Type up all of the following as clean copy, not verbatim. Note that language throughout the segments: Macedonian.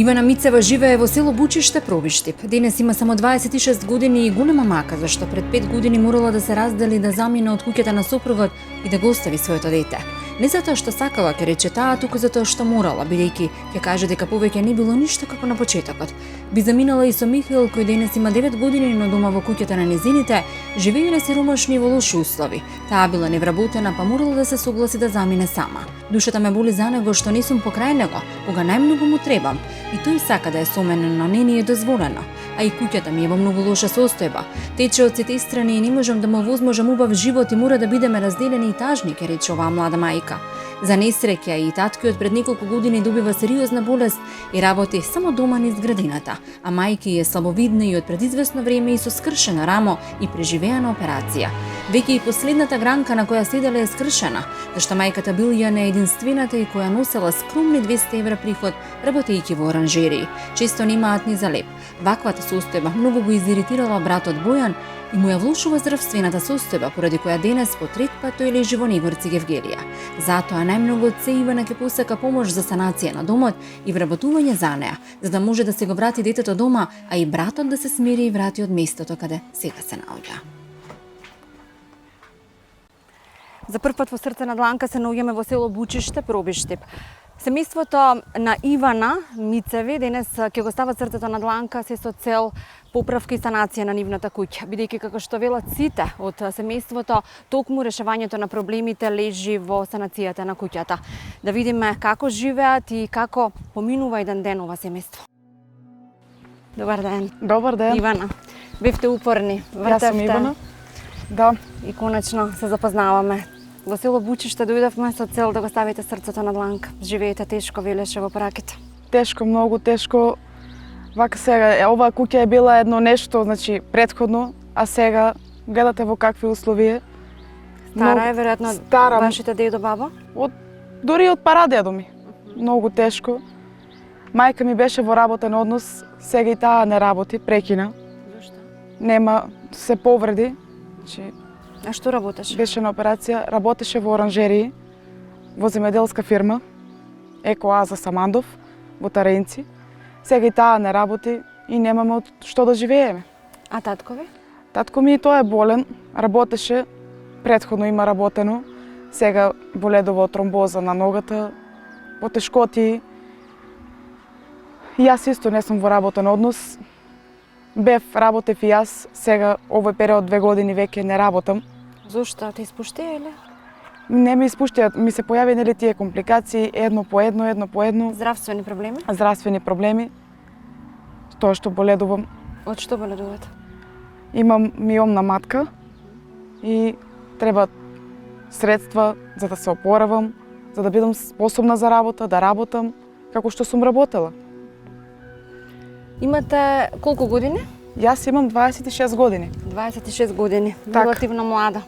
Ивана Мицева живее во село Бучиште, Пробиштип. Денес има само 26 години и голема мака, зашто пред 5 години морала да се раздели, да замине од куќата на сопругот и да го остави своето дете. Не затоа што сакала, ке рече таа, туку затоа што морала, бидејќи ќе каже дека повеќе не било ништо како на почетокот. Би заминала и со Михаил, кој денес има 9 години, но дома во куќата на незините живееле сиромашни во лоши услови. Таа била невработена, па морала да се согласи да замине сама. Душата ме боли за него што не сум покрај него, кога најмногу му требам. И тој сака да е со мене, но не ни е дозволено. А и куќата ми е во многу лоша состојба. Тече од сите страни и не можам да му возможам убав живот и мора да бидеме разделени и тажни, ке рече оваа млада мајка. За несреќа и таткиот пред неколку години добива сериозна болест и работи само дома низ градината, а мајки е слабовидна и од пред известно време и со скршено рамо и преживеана операција. Веќе и последната гранка на која седела е скршена, зашто мајката Билјана е единствената и која носела скромни 200 евра приход работејќи во оранжерии. Често немаат ни за леп. Ваквата состојба многу го изиритирала братот Бојан и му ја влошува здравствената состојба, поради која денес по трет пат тој лежи во Негорци Гевгелија. Затоа најмногу од се Ивана ќе посака помош за санација на домот и вработување за неа, за да може да се го врати детето дома, а и братот да се смири и врати од местото каде сега се наоѓа. За прв пат во срце на Дланка се наоѓаме во село Бучиште, Пробиштип. Семејството на Ивана Мицеви денес ќе го стават срцето на Дланка се со цел поправка и санација на нивната куќа, бидејќи како што велат сите од семејството, токму решавањето на проблемите лежи во санацијата на куќата. Да видиме како живеат и како поминува еден ден ова семејство. Добар ден. Добар ден. Ивана, бевте упорни, Јас сум Ивана. Да. И конечно се запознаваме. Во село Бучиште дојдовме со цел да го ставите срцето на Дланка. Живеете тешко, велеше во праките. Тешко, многу тешко. Вака сега, оваа куќа е била едно нешто, значи, претходно, а сега гледате во какви услови е. Стара е, веројатно, вашите дедо, баба? Дури од парадедо ми. Многу тешко. Мајка ми беше во работен однос, сега и таа не работи, прекина. Зошто? Нема, се повреди. Значи, А што работеше? беше на операција, работеше во оранжерии, во земјоделска фирма, Еко за Самандов, во Таренци. Сега и таа не работи и немаме од што да живееме. А таткови? Татко ми тој е болен, работеше, претходно има работено, сега боледува од тромбоза на ногата, потешкоти. И јас исто не сум во работен однос. Работев и јас, сега овој период 2 години веќе не работам. Зошто? Те испуштија или? Не ми испуштија, ми се појави нели тие компликации, едно по едно. Здравствени проблеми? Здравствени проблеми. Тоа што боледувам. Од што боледувате? Имам миомна матка и треба средства за да се опоравам, за да бидам способна за работа, да работам како што сум работела. Имате колку години? Јас имам 26 години. 26 години. Так. Релативно млада.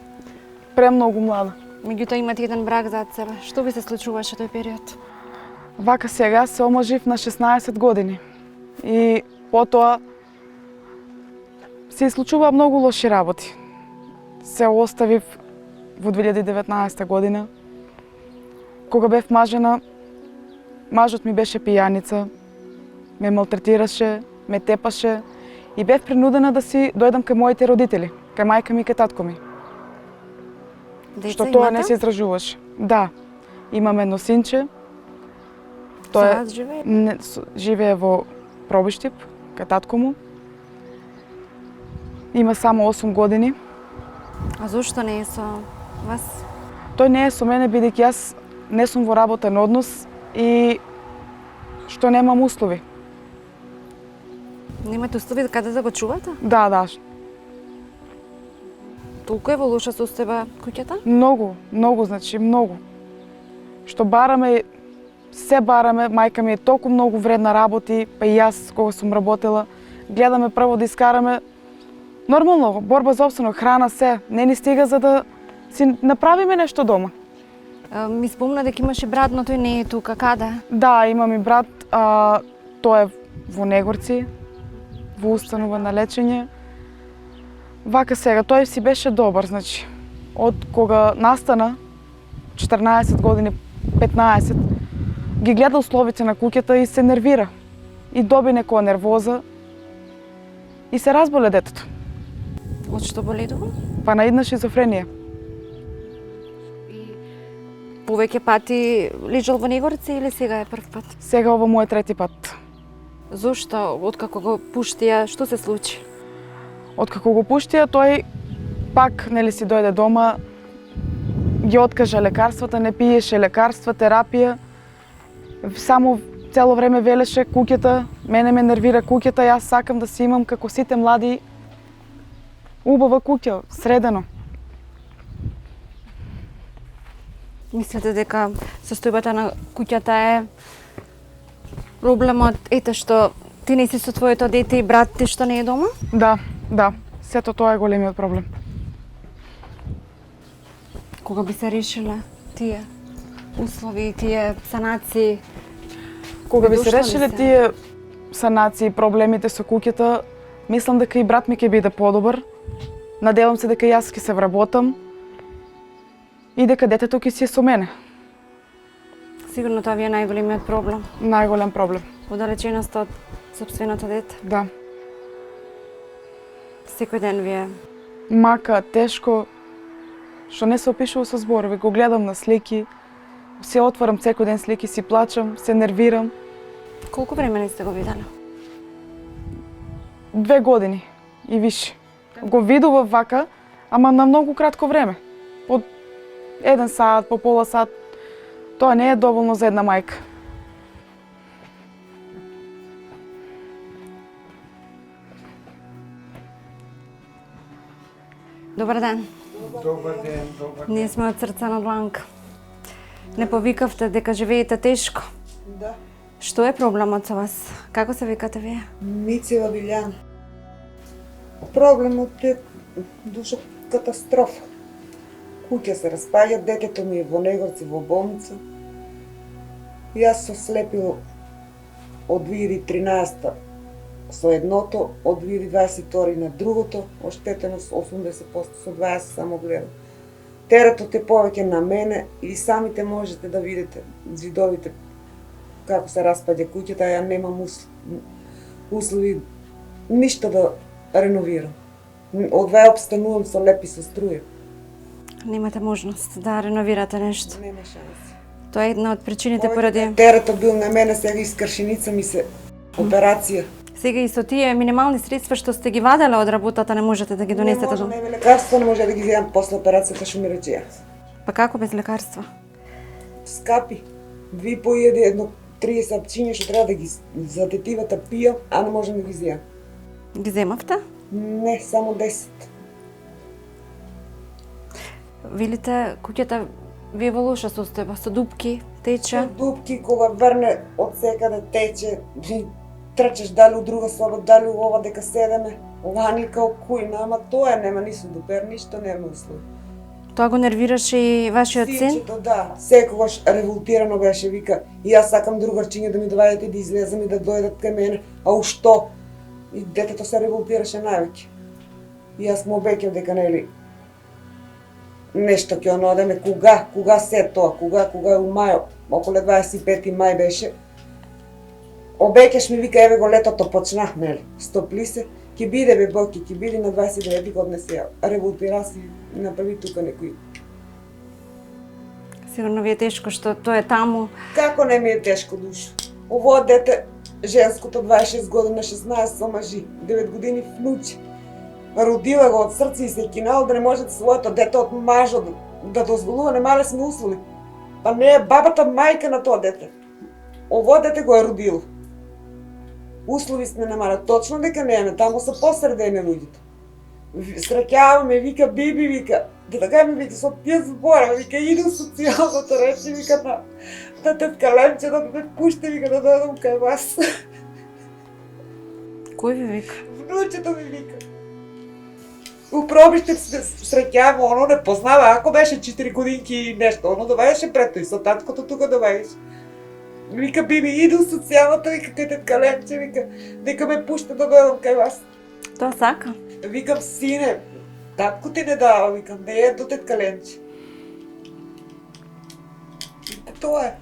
Премногу млада. Меѓутоа имате еден брак зад себе. Што ви се случуваше тој период? Вака сега се омажив на 16 години. И потоа се случува многу лоши работи. Се оставив во 2019 година. Кога бев мажена, мажот ми беше пијаница, ме малтретираше, ме тепаше и бев принудена да си дојдам кај моите родители, кај мајка ми и кај татко ми. Деца Што тоа имате? не се изражуваше. Да, имам едно синче. Тоа живее? Живее во Пробиштип, кај татко му. Има само 8 години. А зошто не е со вас? Тој не е со мене бидејќи јас не сум во работен однос и што немам услови. Немате услови каде да го чувате? Да. Толку е во лоша состојба куќата? Многу, значи многу. Што бараме, се бараме, мајка ми е толку многу вредна работи, па и јас кога сум работела, гледаме прво да искараме нормално, борба за опстанок, храна, се, не ни стига за да си направиме нешто дома. Ми спомна дека имаше брат, но тој не е тука. Каде? Да, имам и брат, тој е во Негорци, во установа на лечење. Вака сега, тој си беше добар, значи, од кога настана, 14 години, 15, ги гледа условите на куќата и се нервира. и доби некоја нервоза и се разболе детето. Од што боледува? Па на една шизофренија. Повеќе пати лежал во Негорица или сега е прв пат? Сега ова му е трети пат. Зошто? Откако го пуштија, што се случи? Откако го пуштија, тој пак нели си дојде дома, ги откажа лекарствата, не пиеше лекарства, терапија. Само цело време велеше куќата, мене ме нервира куќата, јас сакам да си имам како сите млади убава куќа, средено. Мислите дека состојбата на куќата е проблемот, ете што ти не си со твоето дете и брат ти што не е дома? Да, сето тоа е големиот проблем. Кога би се решиле тие услови, тие санации? Кога би се Дошла ли решиле се? тие санации, проблемите со куќата, мислам дека и брат ми ќе биде подобар. Надевам се дека јас ќе се вработам и дека детето ќе си е со мене. Сигурно тоа ви е најголемиот проблем. Најголем проблем. Оддалеченоста од сопственото дете. Да. Секој ден ви е. Мака, тешко, што не се опишува со зборови. Го гледам на слики, се отварам секој ден слики, си плачам, се нервирам. Колку време не сте го виделе? 2 години и више. Го видував вака, ама на многу кратко време. По 1 сат, по пола сат. Тоа не е доволно за една мајка. Добар ден. Добар ден, добар ден. Ние сме од Срца на Дланка. Не повикавте дека живеете тешко. Да. Што е проблемот со вас? Како се викате вие? Мицева Биљана. Проблемот е душа катастрофа. Куќа се распаѓа, детето ми е во Негорци во болница. Јас се слепил од 2013 со едното, од 2022 на другото, оштетено со 80%, со 20 само гледам. Теретот е повеќе на мене и самите можете да видите зидовите како се распаѓа куќата, ја немам услови ништо да реновирам. Одвај обстанувам со лепи со струја. Немате можност да реновирате нешто. Нема шанси. Тоа е една од причините поради Теретот бил на мене, сега искршеница ми се операција. сега и со тие минимални средства што сте ги ваделе од работата не можете да ги донесете Не може, до. не ме лекарство, не може да ги земам после операцијата што ми речеа. Па како без лекарства? Скапи. Ви поједе едно 30 апчиња што треба да ги за детивата пијам, а не можам да ги земам. Ги земавте? Не, само 10. Велите куќата ви е во лоша состојба, со дупки, тече. Дупки, кога врне од секаде тече, трчаш дали у друга соба, дали у ова дека седеме. Ова ни као кујна, ама тоа нема ни супер, ништо нема услови. Тоа го нервираше и вашиот син? Синчето, да, секогаш револтирано беше, вика, и јас сакам другарчиња да ми доведете и да излезам и да дојдат кај мене, а у што? И детето се револтираше највеќе. И јас му обеќав дека нели нешто ќе одеме, кога се тоа, кога у мај, околу 25 мај беше. Обеќаш ми, вика, еве го летото почна, нели, стопли се, ќе биде бе Боки, ќе биде на 29 година се револтира си и направи тука некој. Сигурно ви е тешко што тоа е таму. Како не ми е тешко душа? Ово дете, женското 26 година, 16 со мажи, 9 години внуче. Родила го од срце и се кинал да не може да своето дете од мажот да дозволува, немале сме услови. Па не е бабата мајка на тоа дете. Ово дете го е родило. Услови сме немале, точно дека немаме, таму се посредени луѓето. Среќаваме, вика, биби, вика, да така ми вика, со тие збора, вика, иду социјалното речи, вика, на тетка Лемче да ме пуште, вика, да дојдам кај вас. Кој ви вика? Внучето ми вика. У пробиште се среќаваме, оно не познава, ако беше 4 годинки и нешто, оно довајаше прето и со таткото тука довајаше. Вика, биби, иду социјалната, вика, кај тетка Лемче, вика, дека ме пуште да дојдам кај вас. Тоа сака. Викам, сине, татко ти не дава, викам, не е до тетка Ленче. Тоа е.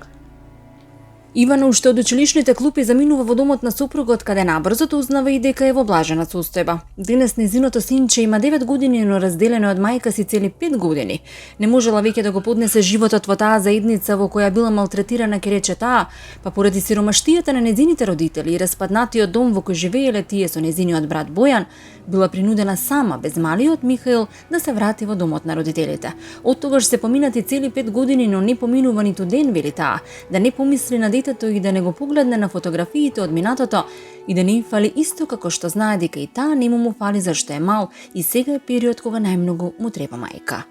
Ивана уште од училишните клупи заминува во домот на сопругот, каде набрзото узнава и дека е во блажена состојба. Денес незиното синче има 9 години, но разделено од мајка си цели 5 години. Не можела веќе да го поднесе животот во таа заедница во која била малтретирана, ке рече таа, па поради сиромаштијата на незините родители и распаднатиот дом во кој живееле тие со незиниот брат Бојан, била принудена сама, без малиот Михаил, да се врати во домот на родителите. Од тогаш се поминати цели 5 години, но не поминува ниту ден, вели таа, да не помисли на детето и да не го погледне на фотографиите од минатото и да не им фали исто како што знае дека и таа не му фали зашто е мал и сега е период кога најмногу му треба мајка.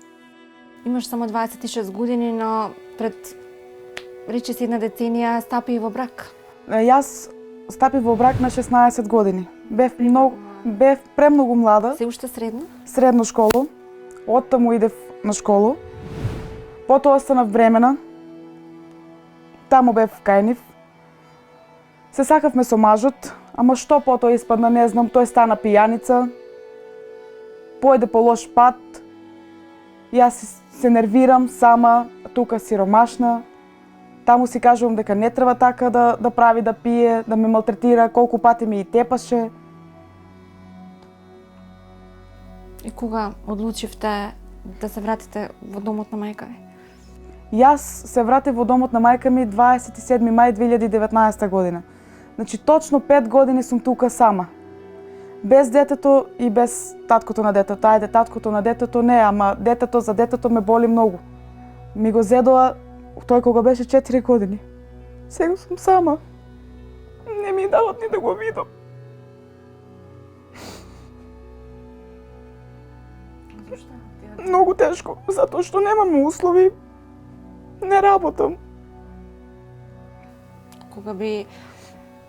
Имаш само 26 години, но пред рече си една деценија стапи во брак. Јас стапив во брак на 16 години. Бев премногу млада. Се уште средно? Средно школу. Оттаму идев на школу. Потоа останав бремена. Таму бев кајнив. Се сакавме со мажот, ама што потоа испадна, не знам, тој стана пијаница. Појде по лош пат. Јас се нервирам сама, тука сиромашна. Таму си кажувам дека не треба така да прави, да пие, да ме малтретира, колку пати ми и тепаше. И кога одлучивте да се вратите во домот на мајка ви? Јас се вратив во домот на мајка ми 27 мај 2019 година. Значи точно 5 години сум тука сама. Без детето и без таткото на детето. Ајде, таткото на детето не, ама детето за детето ме боли многу. Ми го зедоа тој кога беше 4 години. Сега сум сама. Не ми дават ни да го видам. Зошто? Многу тешко, затоа што немам услови. Не работам. Кога би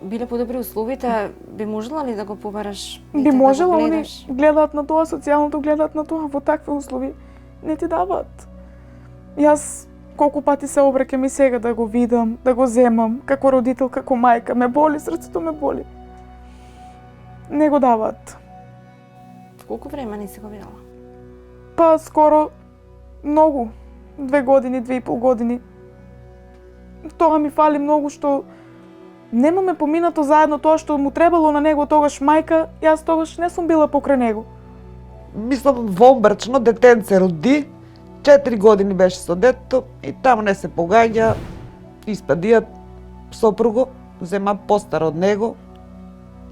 биле подобри условите, би можела ли да го побараш? Би можела, они гледаат на тоа, социјалното гледаат на тоа, во такви услови не ти даваат. Јас колку пати се обрекам и сега да го видам, да го земам, како родител, како мајка, ме боли, срцето ме боли. Не го даваат. Колку време не си го видела? Па скоро многу. 2 години, 2,5 години. Тоа ми фали многу што немаме поминато заедно тоа што му требало на него тогаш мајка, јас тогаш не сум била покрај него. Мислам, вомбрачно детенце роди, 4 години беше со детето и таму не се погаѓа, испадијат сопруго, зема постар од него,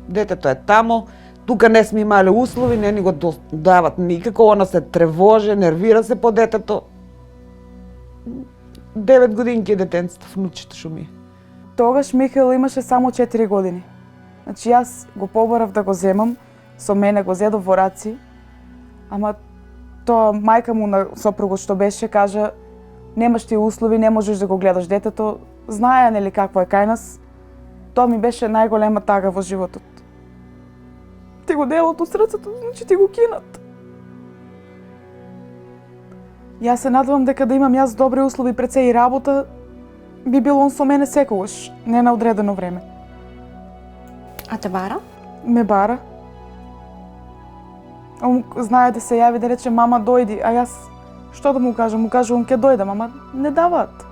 детето е тамо, тука не сме имале услови, не ни го дават никако, она се тревоже, нервира се по детето. 9 годинки е детенцето, внучето шо ми. Тогаш Михаил имаше само 4 години. Значи јас го побарав да го земам, со мене го зедов во раци, ама тоа мајка му на сопругот што беше кажа немаш ти услови, не можеш да го гледаш детето, знае нели какво е кај нас. Тоа ми беше најголема тага во животот. Ти го делат од срцето, значи ти го кинат. Јас се надевам дека да имам јас добри услови пред се и работа, би бил он со мене секогаш, не на одредено време. А те бара? Ме бара. Он знае да се јави да рече мама дојди, а јас што да му кажам? Му кажувам ке дојдам, ама не даваат.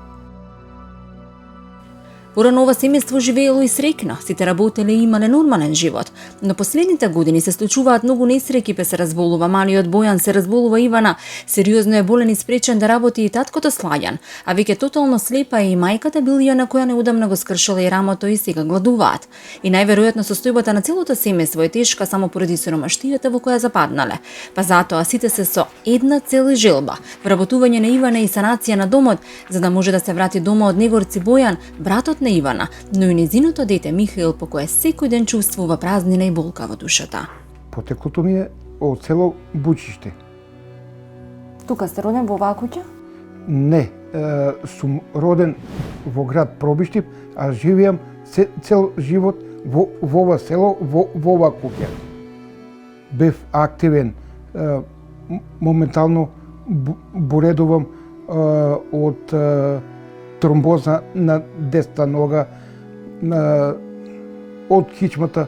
Порано ова семејство живеело и среќно, сите работеле и имале нормален живот, но последните години се случуваат многу несреќи, пе се разболува малиот Бојан, се разболува Ивана, сериозно е болен и спречен да работи и таткото Слаѓан, а веќе тотално слепа е и мајката Билјана која неудамно го скршила и рамото и сега гладуваат. И најверојатно состојбата на целото семејство е тешка само поради сиромаштијата во која западнале. Па затоа сите се со една цел и желба, вработување на Ивана и санација на домот, за да може да се врати дома од негорци Бојан, братот на Ивана, но и незиното дете Михаил, по кое секој ден чувствува празнина и болка во душата. Потеклото ми е од село Бучиште. Тука сте роден во оваа куќа? Не, сум роден во град Пробиштип, а живеам цел живот во ова село, во ова куќа. Бев активен, моментално боредувам од тромбоза на десна нога, од кичмата,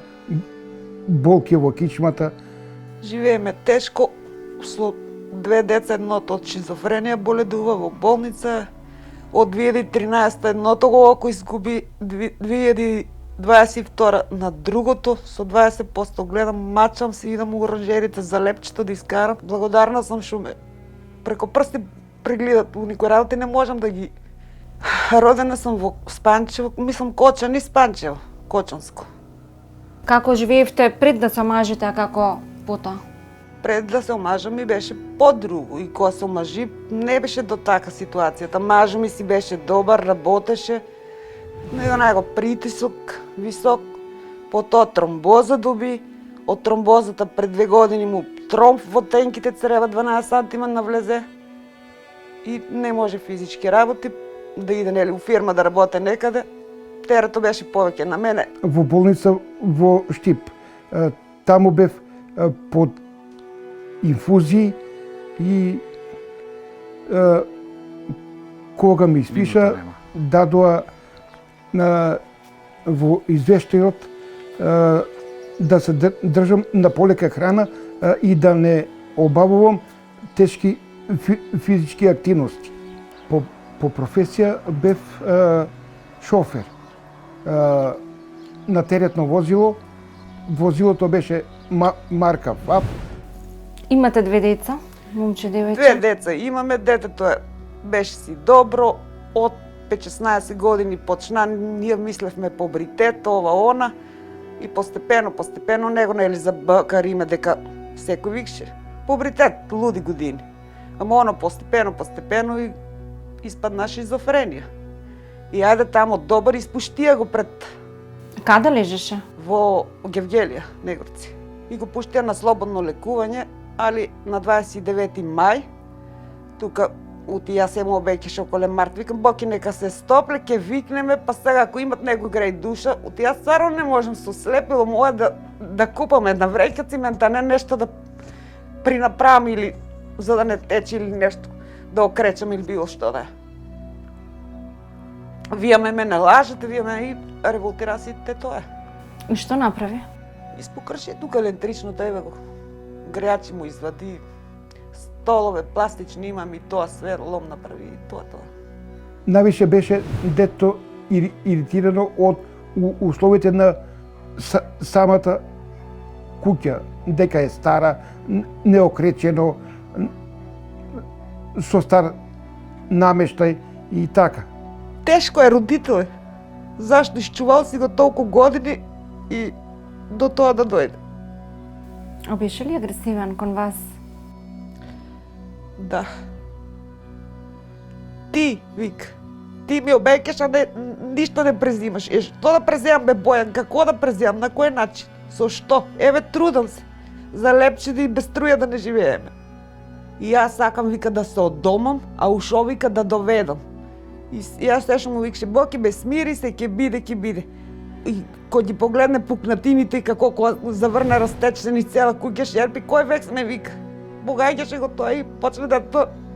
болки во кичмата. Живееме тешко, со 2 деца, едното од шизофренија боледува во болница, Од 2013 едното око изгуби, 2022 на другото, со 20% гледам, мачам се, идам у оранжерите за лепчето да изкарам. Благодарна сум што ме преко прсти прегледат, у никој работи не можам да ги... Родена сум во Спанчево, мислам Кочан и Спанчево, Кочанско. Како живеевте пред да се омажите, а како потоа? Пред да се омажам ми беше по-друго и кога се омажи не беше до така ситуацијата. Мажо ми си беше добар, работеше, него него притисок висок, потоа тромбоза доби, од тромбозата пред 2 години му тромб во тенките црева 12 сантима навлезе и не може физички работи, да иде нели у фирма да работи некаде. Терето беше повеќе на мене. Во болница во Штип. Таму бев под инфузии и кога ми испиша, дадоа во извештајот да се држам на полека храна и да не обавувам тешки физички активности. По професија бев шофер на теретно возило. Возилото беше марка ФАП. Имате 2 деца, момче, девојче? 2 деца имаме, детето беше си добро, од 15-16 години почна, ние мислевме побритет, ова, она, и постепено него нели забакариме дека секој викше. Побритет, луди години. Ама оно постепено и испадна шизофренија. И ајде тамо добар, испуштија го пред... Каде лежеше? Во Гевгелија, Негорци. И го пуштија на слободно лекување, али на 29 мај, тука ути јас се му обеќаш околе март, викам, боки нека се стопле, ќе викнеме, па сега ако имат некој грај душа, ути јас стварно не можам со слепило моја да купам една вреќа цимента, не нешто да принаправам или за да не тече или нешто, да окречам или било што да е. Вие ме не лажете, вие ме и револтирасите тоа е. И што направи? Испокрши тука електричното, еве го. Грејачи му извади, столове пластични имам и тоа све лом направи и тоа. Највише беше дето иритирано од условите на самата куќа, дека е стара, неокречено, со стар намештај и така. Тешко е родителе. Зашто изчувал си го толку години и до тоа да дојде. А беше ли агресивен кон вас? Да. Ти, вик, ти ми обеќаш, а ништо не презимаш. Што да преземам, бе Бојан, како да преземам, на кој начин? Со што? Еве, трудам се. За лепче и без струја да не живееме. И јас сакам, вика, да се оддомам, а ушо вика да доведам. И јас тешно му викше, Боки, бе, смири се, ќе биде. И кој ги погледне пукнатините и како заврне растечени цела куќа шерпи, кој век ме вика? Погаѓаше го тоа и почне да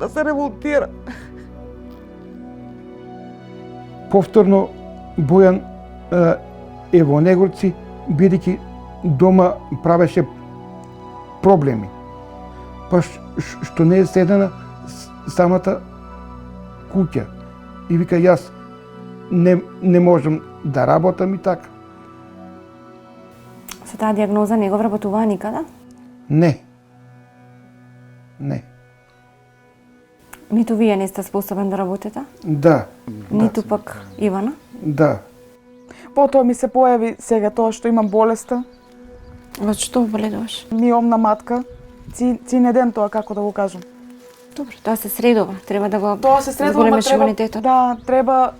се револтира. Повторно Бојан е во Негорци, бидејќи дома правеше проблеми. Па што не е седена самата куќа. И вика, јас не можам да работам и така. Со таа диагноза не го вработуваа никада? Не. Ниту вие не сте способен да работите? Да. Ниту пак Ивана? Да. Потоа ми се појави сега тоа што имам болеста. Од што боледуваш? Миомна матка. Цine ден тоа, како да го кажам. Добро, тоа се средува. Треба да го Тоа се средува, зголемиш треба, имунитетот. да, треба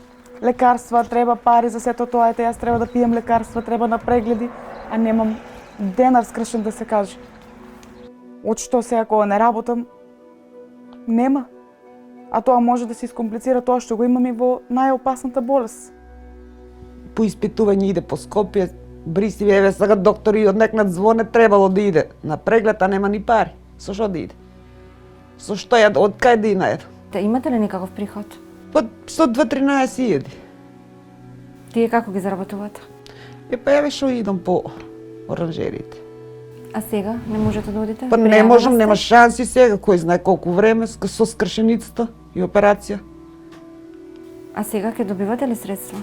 лекарства, треба пари за сето тоа, јас треба да пијам лекарства, треба на прегледи, а немам денар скршен да се каже. Од што сега кога не работам, нема. А тоа може да се искомплицира тоа што го имам и во најопасната болест. По испитување иде по Скопје, бриси еве сега доктори однекнат звоне, требало да иде на преглед, а нема ни пари. Со што да иде? Со што од кај да инајде? Та имате ли некаков приход? Па со 2-13.000. Тие како ги заработувате? Па еве што идам по оранжериите. А сега не можете да одите? Па не можам, нема шанси сега, кој знае колку време со скршеницата и операција. А сега ќе добивате ли средства?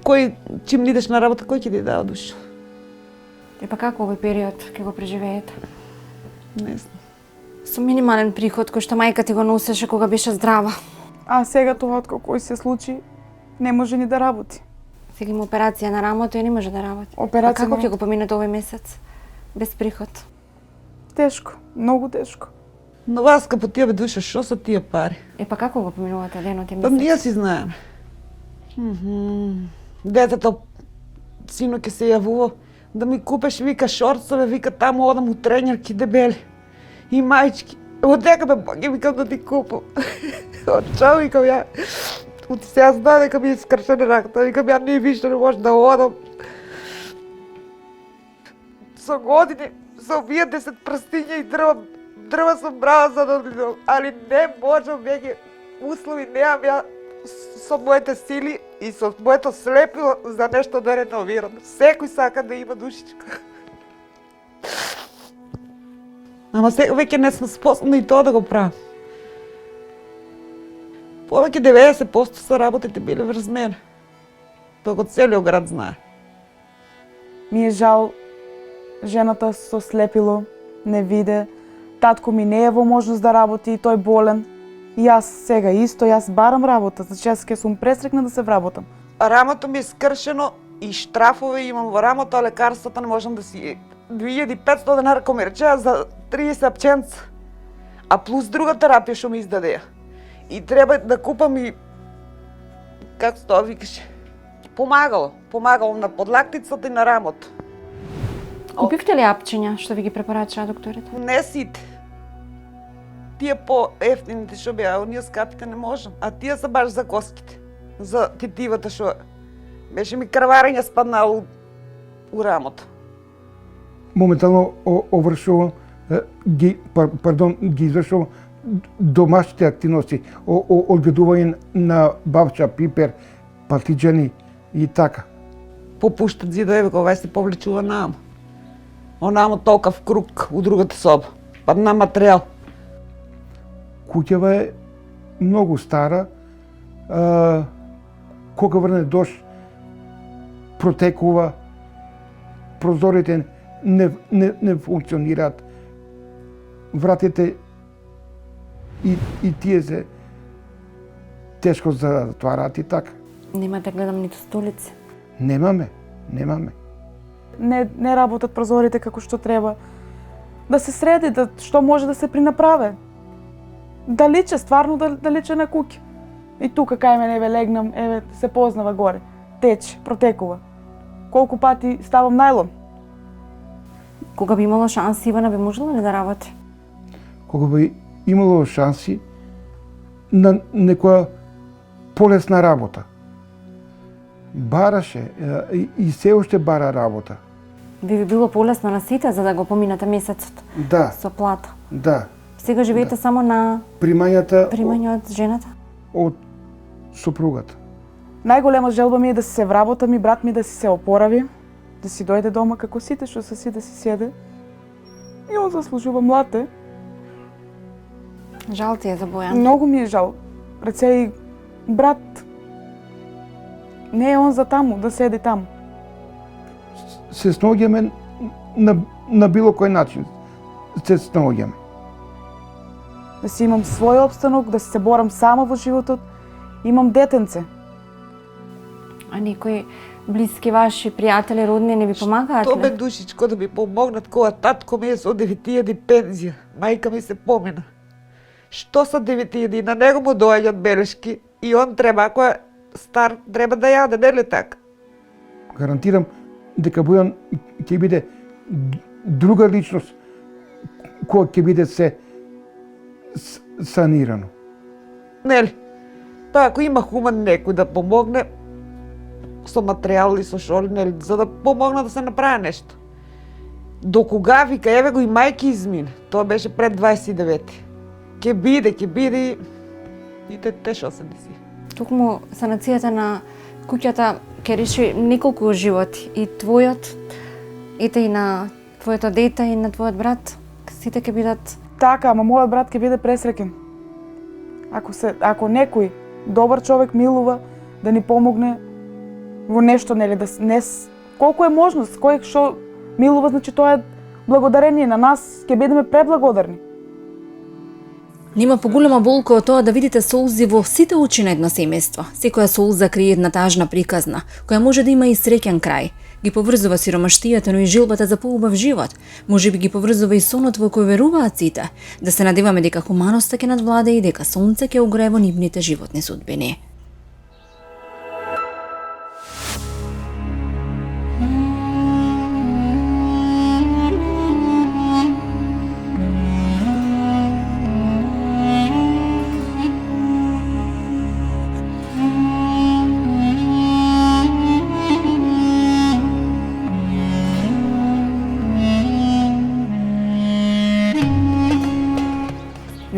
Кој, чим не идеш на работа, кој ќе ти дава душа? И па како овој период ќе го преживеете? Не знам. Со минимален приход кој што мајка ти го носеше кога беше здрава. А сега тоа откако кој се случи, не може ни да работи. Сега има операција на рамото и не може да работи. Операција А како на- ќе го поминете овој месец? Без приход. Тешко, многу тешко. Но Васка, по тие бе душа, шо са тие пари? И па како го поминувате денот и Па месец? ние си знаеме. Детето, сино ќе се јавува да ми купеш, вика, шорцове, вика, таму одам у тренерки дебели. И мајчки. Од дека бе, боги, викам да ти купам. Од чао, викам ја. От сега знае дека ми е скршена раката, викам ја не више не може да одам. Со години, со овие 10 прстиња и дрва сум брала за да одидам, али не можам веќе услови немам ја со моите сили и со моето слепило за нешто да реновирам. Секој сака да има душичка. Ама сега веќе не сум способна и тоа да го правам. Повеќе 90% са работите биле врз мене. Тоа го целиот град знае. Ми е жал жената со слепило, не виде, татко ми не е во можност да работи и тој болен. И јас сега исто, јас барам работа, значи јас ќе сум пресрекна да се вработам. Рамото ми е скршено и штрафове имам во рамото, а лекарствата не можам да си 2500 денара кој ми речеа за 30 пченца. А плюс друга терапија што ми издадеа. И треба да купам и како се тоа викаше? Помагало на подлактицата и на рамото. Купивте ли апчиња што ви ги препорачаа докторите? Не сите. Тие по-ефтините што беа, оние скапите не можам. А тие се баш за коските. За тетивата што беше ми крварење спаднало у рамото. Моментално овршувам, ги извршувам домашните активности, одгледување на бавча, пипер, патиџани и така. Попуштат зидове кога се повлечува наама. Онамо толка в круг у другата соба. Па на материјал. Куќава е многу стара. Кога врне дожд, протекува, прозорите не функционираат. Вратите и тие се тешко за затвараат и така. Нема да гледам ниту столици. Немаме. Не работат прозорите како што треба. Да се среди, што може да се принаправе. Да личе, стварно да личе на куќа. И тука кај мене, еве легнам, еве се познава горе. Тече, протекува. Колку пати ставам најлон. Кога би имало шанси, Ивана би можела ли да работи? Кога би имало шанси на некоја полесна работа. Бараше и се уште бара работа. Би било полесно на сите за да го поминете месецот Да, со плата. да. Сега живеете само на Примањата примање од жената? од сопругата. Најголема желба ми е да се вработам и брат ми да си се опорави, да си дојде дома како сите што са си да си седе. И он заслужува, млад е. Жал ти е за Бојан. Многу ми е жал. Рече и брат, не е он за таму, да седи таму. Се снаоѓаме на било кој начин. Се снаоѓаме. Да си имам свој обстанок, да се борам сама во животот. Имам детенце. А никои блиски ваши пријатели, родни не ви помагаат Тоа бе ли? душичко да ми помогнат кога татко ми е со 9000 пензија. Мајка ми се помина. Што са 9000? На него му доаѓаат белешки и он треба, ако е стар, треба да јаде, нели така? Гарантирам дека Бојан ќе биде друга личност која ќе биде се санирано. Нели? Па ако има хуман некој да помогне со материјал или со шоли, нели, за да помогне да се направи нешто. До кога, вика, еве го и мајки измине. Тоа беше пред 29. Ке биде и те шо се деси. Токму санацијата на куќата ќе реши неколку животи. И твојот, и на твоето дете, и на твојот брат. Сите ќе бидат... Така, ама мојот брат ќе биде пресреќен. Ако некој добар човек, милува, да ни помогне во нешто, нели, да не колку е можност, кој што милува, значи тоа е благодарение на нас, ќе бидеме преблагодарни. Нема поголема болка од тоа да видите солзи во сите очи на едно семејство. Секоја солза крие една тажна приказна, која може да има и среќен крај. Ги поврзува сиромаштијата, но и жилбата за поубав живот. Може би ги поврзува и сонот во кој веруваат сите. Да се надеваме дека хуманоста ќе надвладе и дека сонце ќе огрее во нивните животни судбини.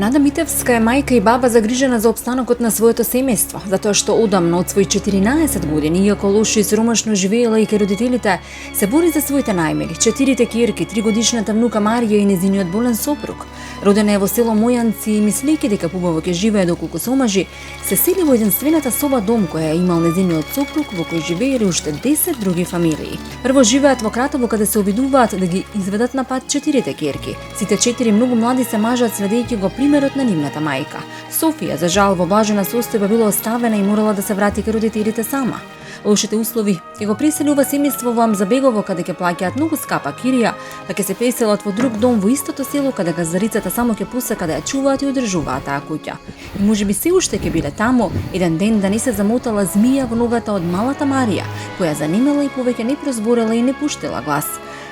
Нада Митевска е мајка и баба загрижена за опстанокот на своето семејство, затоа што одамно од своји 14 години, иако лошо и сиромашно живеела и кај родителите, се бори за своите најмили, 4 ќерки, 3-годишната внука Марија и незиниот болен сопруг. Родена е во село Мојанци и мислејќи дека побаво ќе живее доколку се омажи, се сели во единствената соба дом која имал незиниот сопруг, во кој живееле уште 10 други фамилии. Прво живеат во Кратово, каде се обидуваат да ги изведат на пат 4 ќерки. Сите 4 многу млади се мажат следејќи го примерот на нивната мајка. Софија, за жал, во блажена состојба била оставена и морала да се врати кај родителите сама. Лошите услови ќе го пресели ова семејство во Амзабегово, каде ќе плаќаат многу скапа кирија, па ќе се преселат во друг дом во истото село, каде газарицата само ќе посака да ја чуваат и одржуваат таа куќа. И можеби се уште ќе биле таму, еден ден да не се замотала змија во ногата од малата Марија, која занимала и повеќе не прозборела и не пуштила глас.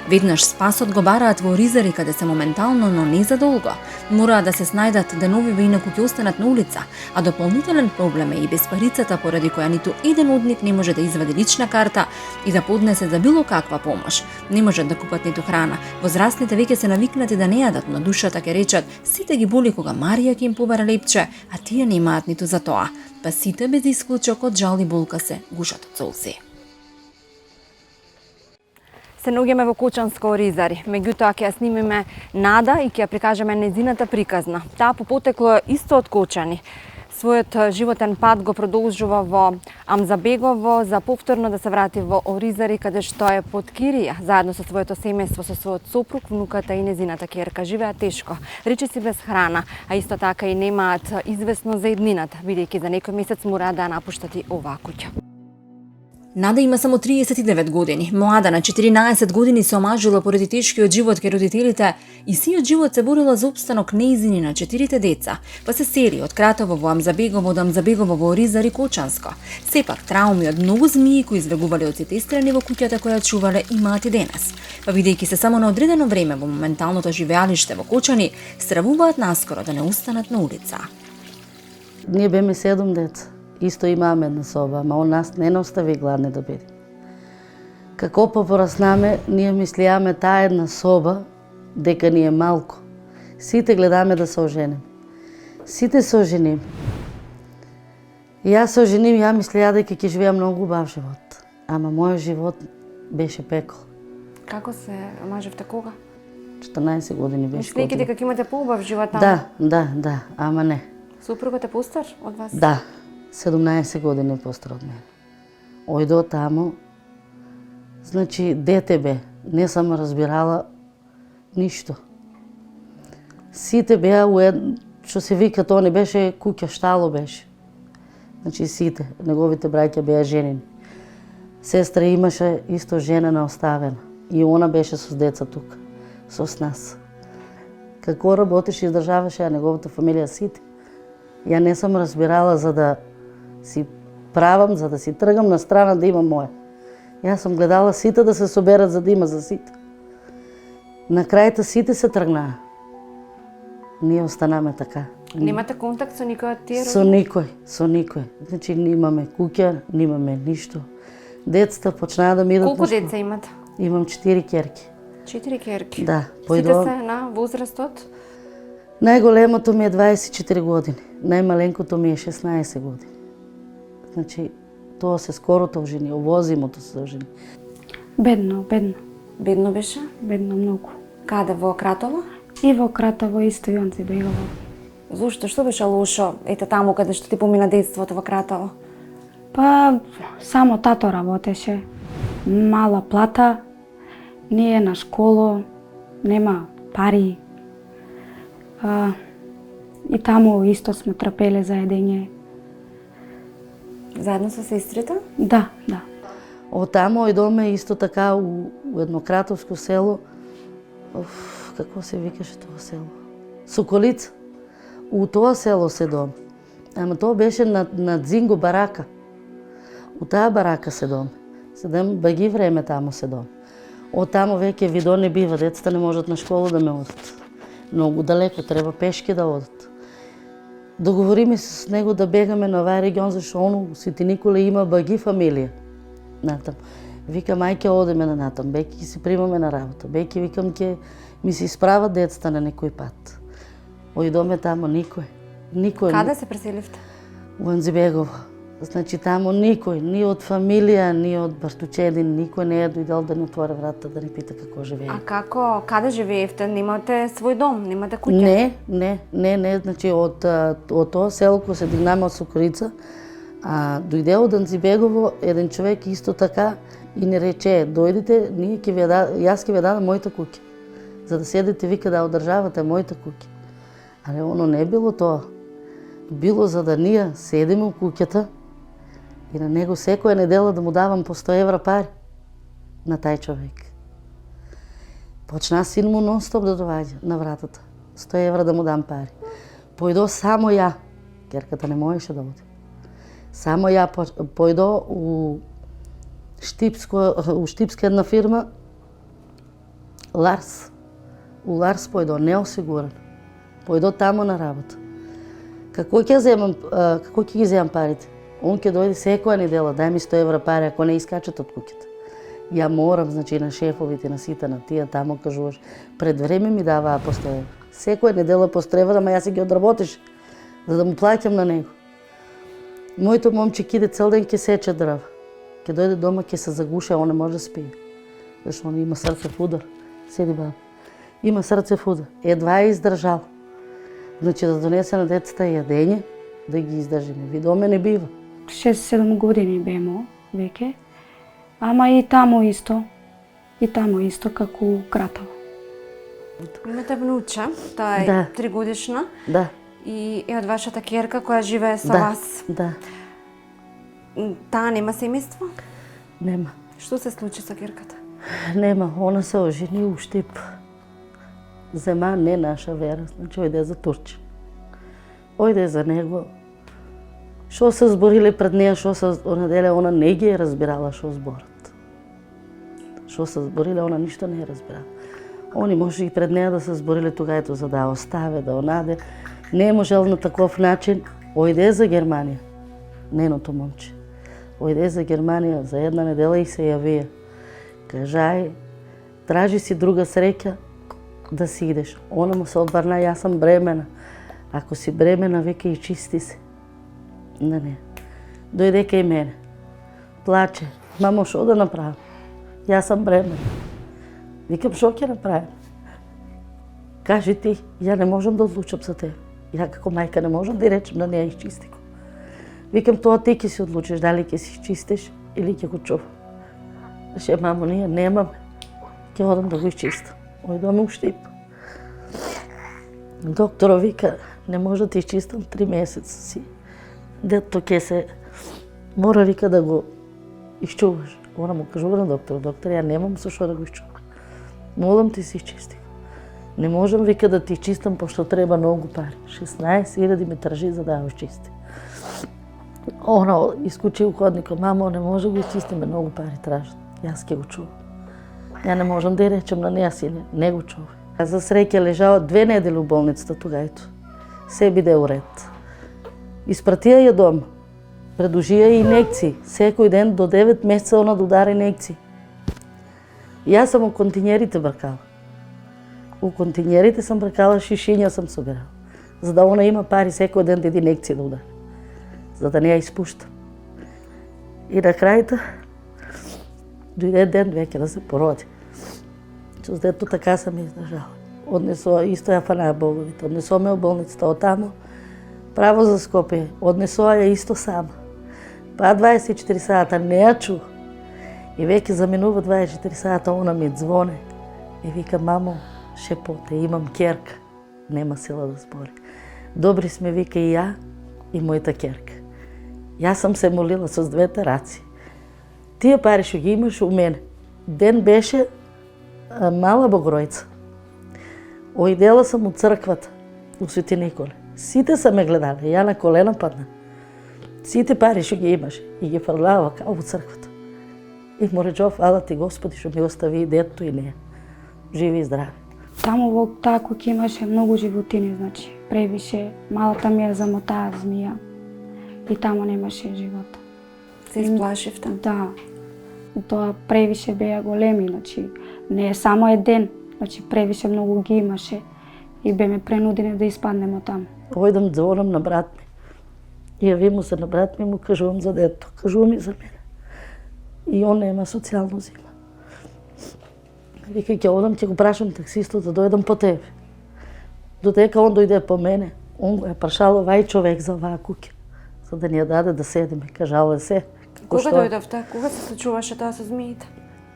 Веднаш спасот го бараат во Оризари, каде се моментално, но не задолго. Мораат да се снајдат деновиве, инаку ќе останат на улица, а дополнителен проблем е и безпарицата, поради која ниту еден од нив не може да извади лична карта и да поднесе за било каква помош. Не можат да купат ниту храна. Возрастните веќе се навикнати да не јадат, но душата ќе речат, сите ги боли кога Марија ќе им побара лепче, а тие немаат ниту за тоа. Па сите без исклучок од жал и болка се гушат од солзи. Се наоѓаме во Кочанско Оризари, меѓутоа ќе ја снимиме Нада и ќе ја прикажеме незината приказна. Таа по потекло исто од Кочани. Својот животен пат го продолжува во Амзабегово, за повторно да се врати во Оризари, каде што е под кирија, заедно со своето семејство, со својот сопруг, внуката и незината ќерка. Живеат тешко, речиси без храна, а исто така и немаат известно за еднината, бидејќи за некој месец мора да напуштат и оваа куќа. Нада има само 39 години. Млада на 14 години се омажила поради тешкиот живот кај родителите и сиот живот се борила за опстанок нејзини на 4 деца, па се сели од Кратово во Амзабегово, од Амзабегово во Оризари Кочанско. Сепак трауми од многу змии кои избегувале од сите страни во куќата која чувале имаат и денес. Па бидејќи се само на одредено време во моменталното живеалиште во Кочани, стравуваат наскоро да не останат на улица. Ние беме 7 деца. Исто имаме една соба, ама он нас не остави гладни да бидеме. Како пораснаме, ние мислијаме таа една соба дека ни е малку. Сите гледаме да се оженим. Сите се оженим. И јас се оженим, ја мислеја дека ќе живеам многу убав живот. Ама мојот живот беше пекол. Како се омажевте кога? 14 години беше. Мислејќи дека ќе имате поубав живот таму? Да, ама не. Супругот е постар од вас? Да. 17 години постар од мене. Ојдо таму, значи дете бе, не сам разбирала ништо. Сите беа што се вика, тоа не беше куќа, штало беше. Значи сите, неговите браќа беа женени. Сестра имаше исто жена неоставена и она беше со деца тука, со нас. Како работеше и издржаваше ја неговата фамилија сите. Ја не сам разбирала за да си правам, за да си тргам на страна да имам моја. Јас сум гледала сите да се соберат за да има за сите. На крајта сите се тргнаа. Ние останаме така. Немате контакт со никој од тие? Со никој. Значи немаме куќа, немаме ништо. Децата почнаа да ми идат. Колку деца имате? Имам 4 ќерки. 4 ќерки? Да. Сите се на возрастот? Најголемото ми е 24 години, најмаленкото ми е 16 години. Значи, тоа се скорото ожени, овозимото се ожени. Бедно. Бедно беше? Бедно многу. Каде, во Кратово? И во Кратово, исто и Амзабегово. Зошто? Што беше лошо? Ете таму каде што ти помина детството во Кратово. Па, само тато работеше. Мала плата, ние на школо, нема пари. И таму исто сме трпеле за едење. Заедно со сестрите? Да, да. Од таму доме исто така у едно кратовско село. Како се викаше тоа село? Соколица. У тоа село се дом. Ама тоа беше на Дзинго барака. У таа барака се дом. Седем баги време таму се дом. Од таму веќе видо не бива, децата не можат на школа да ме одат. Многу далеко, треба пешки да одат. Договориме се с него да бегаме на овај регион, зашто оно Свети Николе има баги фамилија. Натам. Викам, ај ќе одеме на натам, бејќи ќе се примаме на работа, бејќи викам ќе ми се исправат децата на некој пат. Ојдоме таму никој. Каде се преселивте? У Анзибегово. Значи таму никој, ни од фамилија, ни од Бартучедин, никој не е дојдел да ни отвори вратата да ни пита како живее. А како, каде живеевте? Немате свој дом, немате куќа? Не, значи од тоа село кој се дигнаме од Соколица, дојде од Анзибегово еден човек исто така и не рече, дојдите, јас ќе ви дадам мојата куќа. За да седите вика да одржавате мојата куќа. Але оно не било тоа. Било за да ние седиме у куќата и на него секоја недела да му давам по 100 евра пари на тај човек. Почна син му нон-стоп да доаѓа на вратата. 100 евра да му дам пари. Појдо само ја, керката не можеше да оди. Само ја појдо у Штипска една фирма, Ларс. У Ларс појдо, неосигурен. Појдо таму на работа. Како ќе ги земам парите? Он ќе дојде секоја недела, дај ми 100 евра пари, ако не искачат од куќата. Ја морам, значи, на шефовите, на сите, на тие, таму кажуваш. Пред време ми даваа по 100 евра. Секоја недела по 100 евра, ама јас ги одработиш, за да му плаќам на него. Моето момче иде цел ден ќе сече дрва. Ќе дојде дома, ќе се загуше, он не може да спие. Зашто он има срце удар. Седи баба. Има срце удар. Едва е издржал. Значи да донесе на децата јадење, да ги издржиме. Видоме не бива. 6-7 години бемо веќе, ама и таму исто како у Кратово. Имате внуче, таа е Да. 3 годишна Да, и е од вашата ќерка која живее со да, вас. да. Таа нема семејство? Нема. Што се случи со ќерката? Нема, она се ожени у Штип. Зема не наша вера, значи ојде за Турчи. Ојде за него. Што се збориле пред неја, што се неделя, она не ги е разбирала што зборат. Што се збориле, она ништо не е разбирала. Они може и пред неја да се збориле тугајто за да оставе, да онаде. Не можел на таков начин. Ојде за Германија. Неното момче. Ојде за Германија за една недела и се јавија. Кажај, тражи си друга среќа да си идеш. Она му се обрна, јас сам бремена. Ако си бремена, веќе и чисти се. Не. Дојде кај мене. Плаче. Мамо, шо да направам? Јас сам бремена. Викам, шо ќе направим? Кажи ти, ја не можам да одлучам за тебе. Ја како мајка не можам да речем на неја изчисти го. Викам, тоа ти ќе си одлучиш, дали ќе си чистиш или ќе го чувам. Реше, мамо, ние немаме. Ќе одам да го изчистам. Ојдоме у Штип. Докторо вика, не може да ти изчистам 3 месеца си. Дето ќе се мора вика да го изчуваш. Она му кажува на доктор, ја немам со шо да го изчувам. Молам ти си изчисти го. Не можам вика да ти изчистам, пошто треба многу пари. 16.000 ми тржи за да го изчисти. Она искучи у ходникот, мамо, не може да го изчистиме, многу пари тражат. Јас ќе го чувам. Ја не можам да ја речем на неја сине, не го чува. За среќа лежала 2 недели у болницата тугајто. Се биде уред. Испратија ја дома. Предужија и инекции. Секој ден до 9 месеца она да удара инекции. Јас сам у континерите бркала. У континерите сам бркала, шишиња сам собирала. За да она има пари секој ден да иде инекции да удара. За да не ја испуштам. И на крајта дојде ден веќе да се породи. Со дето така сам издржала. однесоа, исто ја фанаа боговите, однесоа ме у болницата, оттамо право за Скопје, однесоа ја исто сама. Па 24 сата не ја чух. И веќе заминува 24 сата, она ми звоне. И вика, мамо, шепоте, имам керка. Нема сила да збори. Добри сме, вика, и ја, и мојата керка. Јас сам се молила со двете раци. Тие пари што ги имаш у мене. Ден беше мала Богоројца. Оидела сам у црквата, у Свети Николе. Сите са ме гледале, ја на колена падна. Сите пари што ги имаше и ги фрлава као у црквата. И му речов, фала ти Господи што ми остави и детето и неја. Живи и здрави. Таму во таа куќа имаше многу животини, значи превише. Малата ми ја замотаа змија и таму немаше живот. Се исплашивте? Да. Тоа превише беа големи, значи не е само еден, значи превише многу ги имаше и беме принудени да испаднемо таму. Ојдам, звонам на брат ми. Јави му се на брат ми, му кажувам за детето, кажувам и за мене. И он нема социјално зима. Вика, ќе одам, ќе го прашам таксистот да дојдам по тебе. Додека он дојде по мене, он го е прашал овај човек за оваа куќа, за да ни ја даде да седиме. Кажал е се. Кога дојдовте? Кога се случуваше тоа со змиите?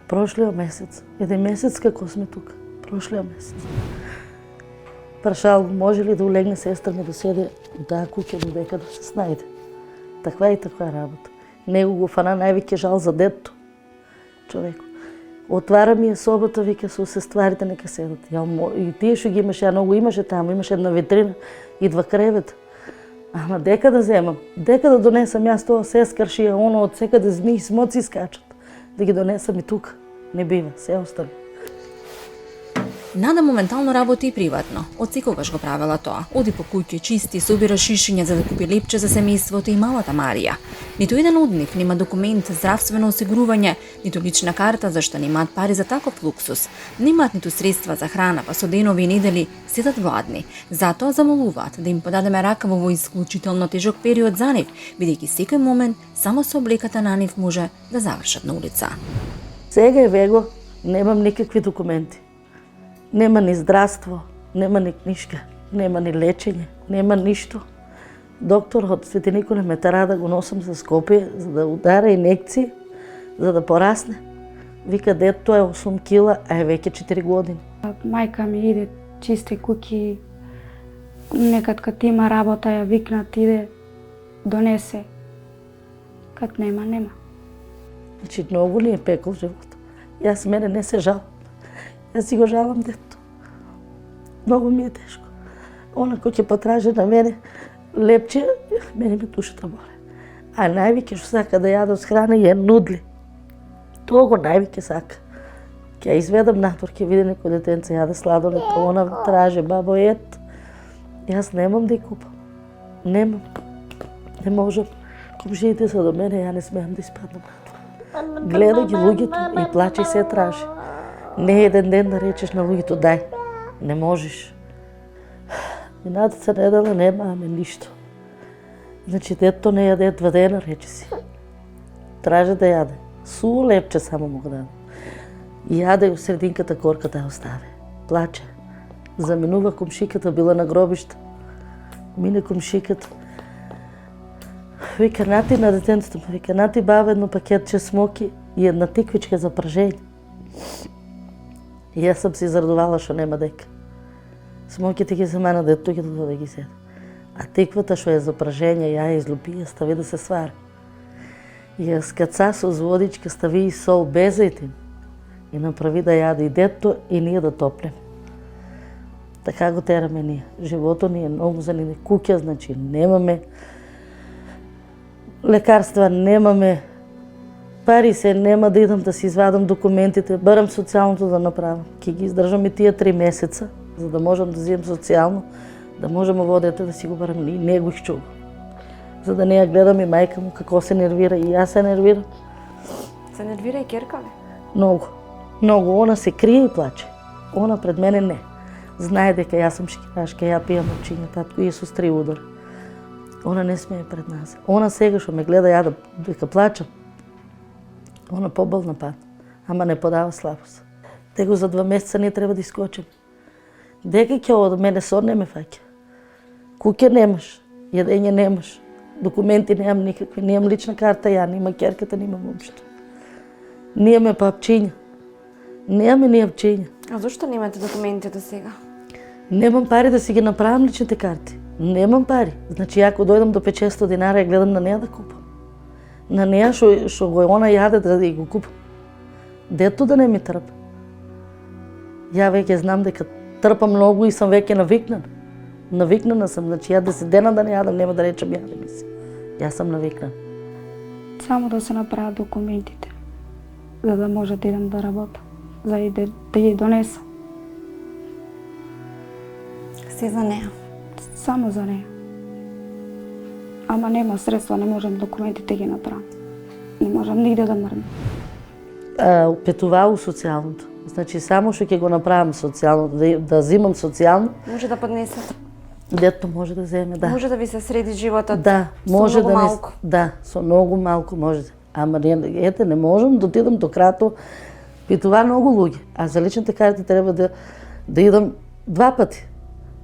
Прошлиот месец. Еден месец како сме тука. Прошлиот месец. Прашал, може ли да улегне сестра ми да седе у таа куќа додека да се снајде. Таква и таква работа. Него го фана највеќе жал за детето. Човеко. Отвара ми ја собата, вика, со сестварите нека седат. И тие што ги имаше, ја многу имаше таму, имаше една витрина и два кревета. Ама дека да земам, дека да донесам јас тоа се скршија, оно од секаде змии смоци скачат. Да ги донесам и тука. Не бива, се остави. Нада моментално работи и приватно. Од секогаш го правела тоа. Оди по куќи, чисти, собира шишиња за да купи лепче за семејството и малата Марија. Ниту еден од нив нема документ за здравствено осигурување, ниту лична карта зашто немаат пари за таков луксус. Немаат ниту средства за храна, па со денови и недели седат гладни. Затоа замолуваат да им подадеме рака во овој исклучително тежок период за нив, бидејќи секој момент само со облеката на нив може да завршат на улица. Сега е вего, немам никакви документи. Нема ни здравство, нема ни книжка, нема ни лечење, нема ништо. Доктор од Свети Николе ме тера да го носам за Скопје, за да удара инекции, за да порасне. Вика, детето е 8 кила, а е веќе 4 години. Мајка ми иде, чисти куќи, некад кад има работа ја викнат, иде, донесе. Кад нема, нема. Значи, многу ни е пекол живот. Јас мене не се жалам. Јас си го жалам детето. Многу ми е тешко. Она кој ќе потражи на мене лепче, мене ми душата боле. А највеќе што сака да јаде од храна е нудли. Тоа го највеќе сака. Ќе ја изведам надвор, ќе види некој детенце јаде сладолед, она тражи, бабо ет. Јас немам да ја купам. Немам. Не можам. Комшиите се до мене, ја не смеам да испаднам надвор. Гледа ги луѓето и плаче и се тражи. Не еден ден да речеш на луѓето дај. Не можеш. Минатата недела немаме ништо. Значи детето не јаде 2 дена, рече си. Тражи да јаде. Суво лепче само му го дадам. И јаде у срединката корката ја остави. Плаче. Заминува комшиката, била на гробишта. Мине комшиката. Вика, нати на детенцето, вика, нати баба едно пакетче смоки и една тиквичка за пражење. И јас сам се израдувала што нема дека. Смоките ги замана детето ќе да ги седе. А тиквата што е за пражење, ја излупи, ја стави да се свари. И ја скаца со водичка, стави и сол без зејтин. И направи да јаде и детето и ние да топнеме. Така го тераме ние. Живото ни е многу за ние. Куќа, значи немаме лекарства, немаме пари, се нема да идам да си извадам документите, барам социјалното да направам. Ке ги издржам и тие 3 месеца, за да можам да земам социјално, да можам ово дете да си го барам и не го исчувам. За да не ја гледам и мајка му како се нервира и јас се нервирам. Се нервира и керка ли? Многу. Многу. Она се крие и плаче. Она пред мене не. Знае дека јас сум шкирашка, ја пијам мовчиња, татко Исус 3 удара. Она не смее пред нас. Она сега што ме гледа ја дека плачам, она поболна пат, ама не подава слабост. Tego за 2 месеца ние треба да искочим. Дека ќе од мене сон не ме фаќа. Куќе немаш, јадење немаш, документи немам никакви, немам лична карта ја, нема ќерката, нема момчето. Немаме папчиња. Немаме ни апчиња. А зашто немате документи до сега? Немам пари да си ги направам личните карти. Немам пари. Значи, ако дојдам до 500 динара и гледам на неа да купам. На неа што го она јаде да го купам. Дето да не ми трпа. Ја веќе знам дека трпам многу и сам веќе навикнана. Навикнана сам, значи ја 10 дена да не јадам, нема да речем јаде ми се. Јас сам навикнана. Само да се направат документите, за да може да идам да работам, за да ги донесам. Се за неа. Само за нея. Ама нема средства, не можам документите ги направам. Не можам нигде да мрдам. Петуваа у социјалното. Значи, само што ќе го направам социјално, да зимам социјално, Може да поднесете. дето може да земе, да. Може да ви се среди животот. Да, може многу да малку. Да, со многу малку може. Ама ете, не можам да отидам до крато. Питува многу луѓе. А за личните карти треба да идам 2 пати.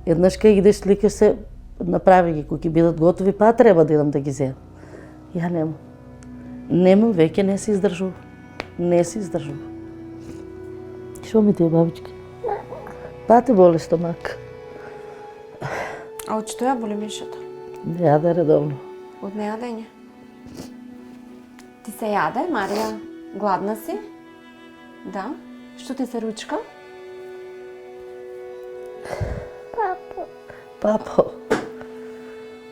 Еднаш кај идеш сликаш се, направи ги, кои ќе бидат готови, па треба да идам да ги земам. Ја немам. Немам, веќе не се издржувам. Не се издржувам. Што ми ти е, бабичка? Па те боли стомак. А од што ја боли мишата? Јаде редовно. Од нејадење. Ти се јаде, Марија? Гладна си? Да? Што ти се ручка? Папо.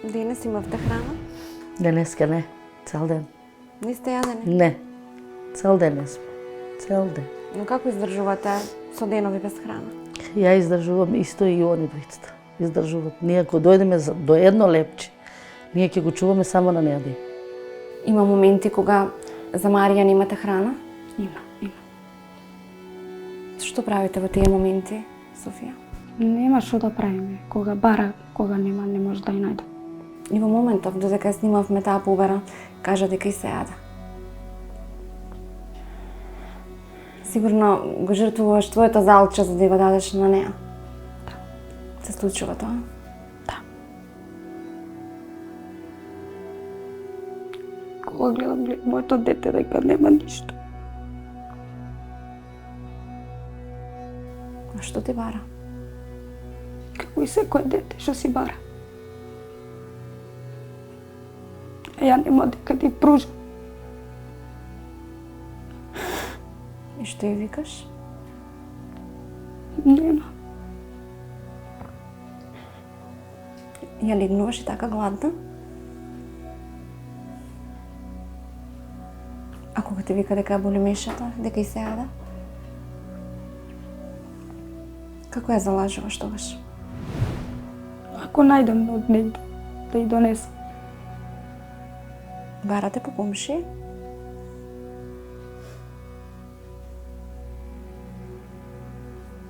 Денес имавте храна? Денеска не. Цел ден. Не сте јадени? Не. Цел ден не сме. Цел ден. Но како издржувате со денови без храна? Ја издржувам исто и они двојцата. Издржуват. Ние ако дојдеме до едно лепче, ние ќе го чуваме само на неа ден. Има моменти кога за Марија немате храна? Има. Што правите во тие моменти, Софија? Нема што да правиме. Кога бара, кога нема, не може да ја најдам. И во моментов, додека снимавме таа побара, кажа дека и се јаде. Сигурно го жртвуваш твоето залче за да го дадеш на неа. Да. Се случува тоа? Да. Кога гледам моето дете дека нема ништо. А што ти бара? Како и секој дете што си бара. А ја нема дека ти пружам. И што ја викаш? Нема. Ја легнуваш и така гладна? А кога ти вика дека ја боли мишата, дека и се јаде? Како ја залажуваш тогаш? Ако најдам од негде, да ја донесам. Барате по комши?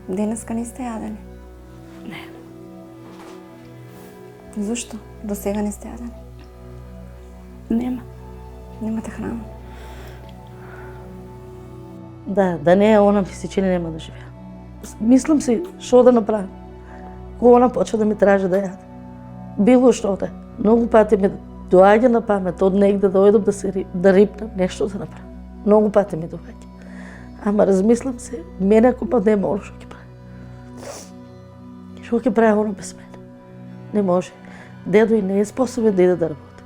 Денеска не сте јадени? Не. Зошто? До сега не сте јадени? Нема. Немате храна? Да не е она ми се чини нема да живеа. Мислам си што да направам. Кога она почва да ми тражи да јаде. Било што да. Многу пати ми доаѓа на памет од негде да ојдам да рипнам нешто да направам. Многу пати ми доаѓа. Ама размислам се, мене ако па нема оно што ќе прави. Што ќе прави оно без мене? Не може. Дедо и не е способен да иде да работи.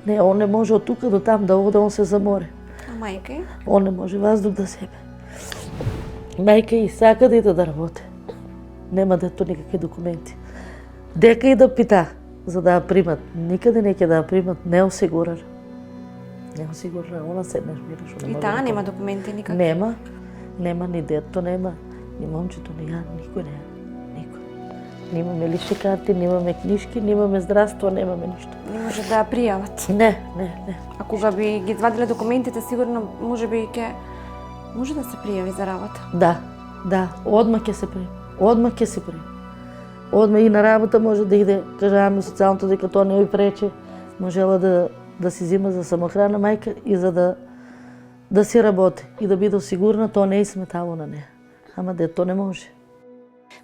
Не, он не може од тука до там да оде, он се заморе. А мајка? Он не може ваздух да себе. Мајка и сака да иде да работи. Нема дето никакви документи. Дека и да пита за да ја примат. Никаде не ќе да ја примат, не осигурар. Не осигурар, она седнеш мира што не И може. таа да нема помогне. документи никакви? Нема ни дето, нема, ни момчето, ни ја, никој не. Никој. Немаме лични карти, немаме книжки, немаме здравство, немаме ништо. Не може да ја пријават. Не. А кога би ги извадиле документите, сигурно може би може да се пријави за работа. Да, одма ќе се пријави. Одма ќе се пријави. Одма и на работа може да иде, кажаме социјалното дека тоа не ја пречи. Можела да си зима за самохрана мајка и за да си работи и да биде сигурна, тоа не е сметало на неа. Ама дето не може.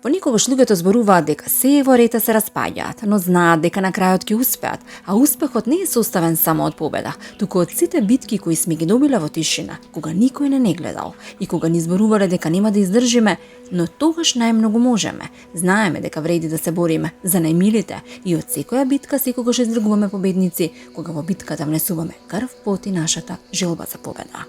Понекогаш луѓето зборуваат дека се во рета се распаѓаат, но знаат дека на крајот ќе успеат, а успехот не е составен само од победа, туку од сите битки кои сме ги добиле во тишина, кога никој не гледал и кога ни зборувале дека нема да издржиме, но тогаш најмногу можеме. Знаеме дека вреди да се бориме за најмилите и од секоја битка секогаш излегуваме победници, кога во битката внесуваме крв, пот и нашата желба за победа.